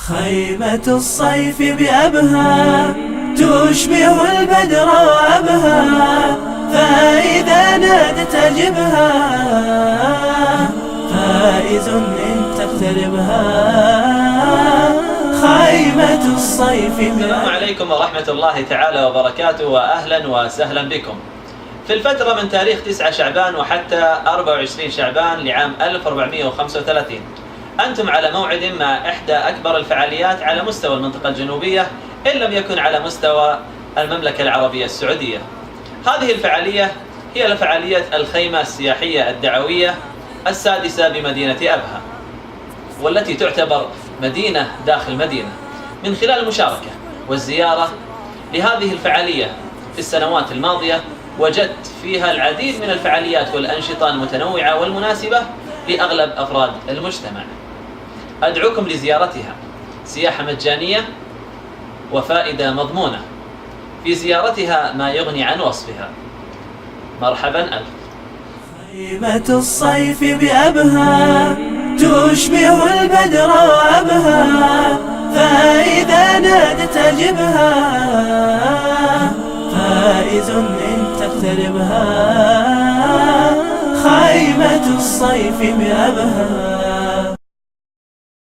خيمة الصيف بأبها تشبه البدر وأبها، فإذا نادت أجبها فائز إن تقتربها. خيمة الصيف السلام عليكم ورحمة الله تعالى وبركاته، وأهلا وسهلا بكم. في الفترة من تاريخ 9 شعبان وحتى 24 شعبان لعام 1435 أنتم على موعد مع إحدى أكبر الفعاليات على مستوى المنطقة الجنوبية، إن لم يكن على مستوى المملكة العربية السعودية. هذه الفعالية هي الفعالية الخيمة السياحية الدعوية السادسة بمدينة أبها، والتي تعتبر مدينة داخل مدينة. من خلال المشاركة والزيارة لهذه الفعالية في السنوات الماضية وجدت فيها العديد من الفعاليات والأنشطة المتنوعة والمناسبة لأغلب أفراد المجتمع. أدعوكم لزيارتها، سياحة مجانية وفائدة مضمونة، في زيارتها ما يغني عن وصفها. مرحبا ألف. خيمة الصيف بأبها تشبه البدر وأبها، فإذا نادت أجبها فائز إن تقتربها. خيمة الصيف بأبها.